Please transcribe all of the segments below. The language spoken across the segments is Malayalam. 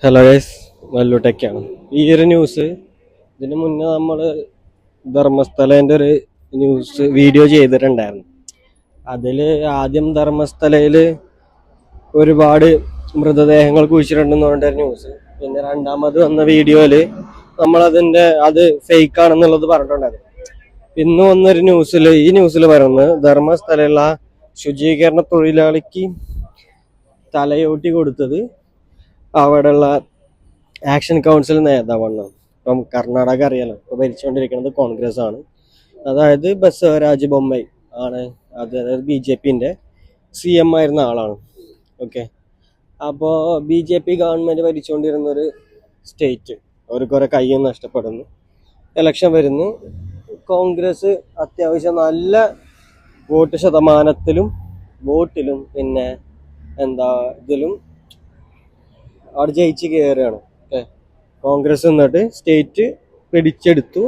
ഹലോ ഗൈസ്, മല്ലൂട്ടൊക്കെയാണ് ഈ ഒരു ന്യൂസ്. ഇതിന് മുന്നേ നമ്മൾ ധർമ്മസ്ഥലേൻ്റെ ഒരു ന്യൂസ് വീഡിയോ ചെയ്തിട്ടുണ്ടായിരുന്നു. അതിൽ ആദ്യം ധർമ്മസ്ഥലയിൽ ഒരുപാട് മൃതദേഹങ്ങൾ കുഴിച്ചിട്ടുണ്ടെന്ന് പറഞ്ഞൊരു ന്യൂസ്. പിന്നെ രണ്ടാമത് വന്ന വീഡിയോയിൽ അത് ഫേക്ക് ആണെന്നുള്ളത് പറഞ്ഞിട്ടുണ്ടായിരുന്നു. ഇന്ന് വന്നൊരു ഈ ന്യൂസിൽ പറയുന്നത് ധർമ്മസ്ഥലയുള്ള ശുചീകരണ തൊഴിലാളിക്ക് തലയോട്ടി കൊടുത്തത് അവിടെയുള്ള ആക്ഷൻ കൗൺസിൽ നേതാവാണ്. ഇപ്പം കർണാടക അറിയാലോ, ഇപ്പൊ ഭരിച്ചുകൊണ്ടിരിക്കുന്നത് കോൺഗ്രസ് ആണ്. അതായത് ബസവരാജ് ബൊമ്മൈ ആണ്, അതായത് BJP-ന്റെ CM ആയിരുന്ന ആളാണ്. ഓക്കെ, അപ്പോൾ BJP ഗവൺമെന്റ് ഭരിച്ചുകൊണ്ടിരുന്ന ഒരു സ്റ്റേറ്റ് ഒരു കുറെ കയ്യിൽ നഷ്ടപ്പെടുന്നു. ഇലക്ഷൻ വരുന്നു, കോൺഗ്രസ് അത്യാവശ്യം നല്ല വോട്ട് ശതമാനത്തിലും പിന്നെ ഇതിലും അവിടെ ജയിച്ച് കയറുകയാണ്. കോൺഗ്രസ് എന്നിട്ട് സ്റ്റേറ്റ് പിടിച്ചെടുത്തു.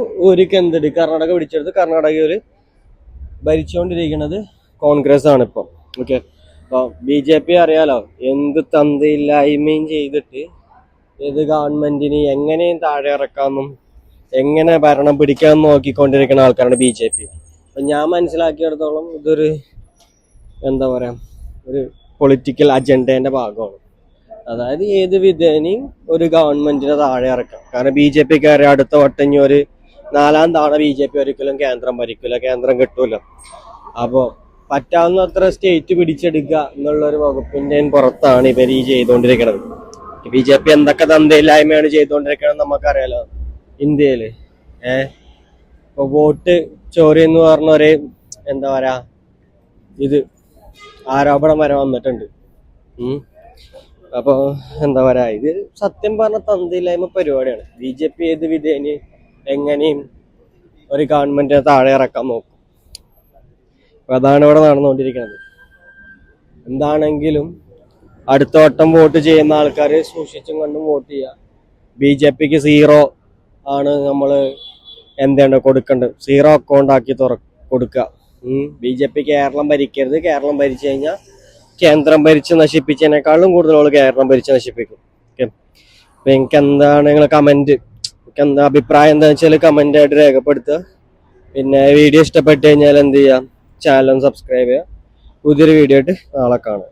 കർണാടക പിടിച്ചെടുത്ത്. കർണാടകയിൽ ഭരിച്ചുകൊണ്ടിരിക്കുന്നത് കോൺഗ്രസ് ആണ് ഇപ്പം. ഓക്കെ, അപ്പോൾ BJP അറിയാലോ, എന്ത് തന്തയില്ലായ്മയും ചെയ്തിട്ട് ഏത് ഗവൺമെന്റിന് എങ്ങനെയും താഴെ ഇറക്കാമെന്നും എങ്ങനെ ഭരണം പിടിക്കാമെന്ന് നോക്കിക്കൊണ്ടിരിക്കുന്ന ആൾക്കാരാണ് BJP. അപ്പം ഞാൻ മനസ്സിലാക്കിയിടത്തോളം ഇതൊരു ഒരു പൊളിറ്റിക്കൽ അജണ്ടേന്റെ ഭാഗമാണ്. അതായത് ഏത് വിധേനയും ഒരു ഗവൺമെന്റിനെ താഴെ ഇറക്കാം. കാരണം BJP-ക്കാരെ അടുത്ത വട്ടം ഒരു 4ാം തവണ BJP ഒരിക്കലും കേന്ദ്രം ഭരിക്കില്ല, കേന്ദ്രം കിട്ടൂല. അപ്പോൾ പറ്റാവുന്നത്ര സ്റ്റേറ്റ് പിടിച്ചെടുക്കുക എന്നുള്ളൊരു വകുപ്പിന്റെ പുറത്താണ് ഇവർ ഈ ചെയ്തുകൊണ്ടിരിക്കുന്നത്. BJP എന്തൊക്കെ തന്തയില്ലായ്മയാണ് ചെയ്തുകൊണ്ടിരിക്കുന്നത് നമുക്കറിയാലോ ഇന്ത്യയില്. ഇപ്പൊ വോട്ട് ചോരി എന്ന് പറഞ്ഞൊരു ഇത് ആരോപണം വരെ വന്നിട്ടുണ്ട്. അപ്പോൾ ഇത് സത്യം പറഞ്ഞ തന്തയില്ലായ്മ പരിപാടിയാണ്. BJP ഏത് വിധേന എങ്ങനെയും ഒരു ഗവൺമെന്റിനെ താഴെ ഇറക്കാൻ നോക്കും. അതാണ് ഇവിടെ നടന്നുകൊണ്ടിരിക്കുന്നത്. എന്താണെങ്കിലും അടുത്ത വട്ടം വോട്ട് ചെയ്യുന്ന ആൾക്കാർ സൂക്ഷിച്ചും കണ്ടും വോട്ട് ചെയ്യുക. BJP-ക്ക് 0 ആണ് നമ്മൾ കൊടുക്കേണ്ടത്. 0 അക്കൗണ്ട് ആക്കി കൊടുക്കുക. BJP കേരളം ഭരിക്കരുത്. കേരളം ഭരിച്ചു കഴിഞ്ഞാൽ കേന്ദ്രം ഭരിച്ച് നശിപ്പിച്ചതിനേക്കാളും കൂടുതൽ കേരളം ഭരിച്ച് നശിപ്പിക്കും. ഓക്കെ, അപ്പൊ എനിക്ക് നിങ്ങൾ എന്താ അഭിപ്രായം എന്താ വെച്ചാൽ കമന്റ് ആയിട്ട് രേഖപ്പെടുത്തുക. പിന്നെ വീഡിയോ ഇഷ്ടപ്പെട്ട് കഴിഞ്ഞാൽ എന്ത് ചെയ്യുക, ചാനൽ സബ്സ്ക്രൈബ് ചെയ്യുക. പുതിയൊരു വീഡിയോ ആയിട്ട് നാളെ കാണാം.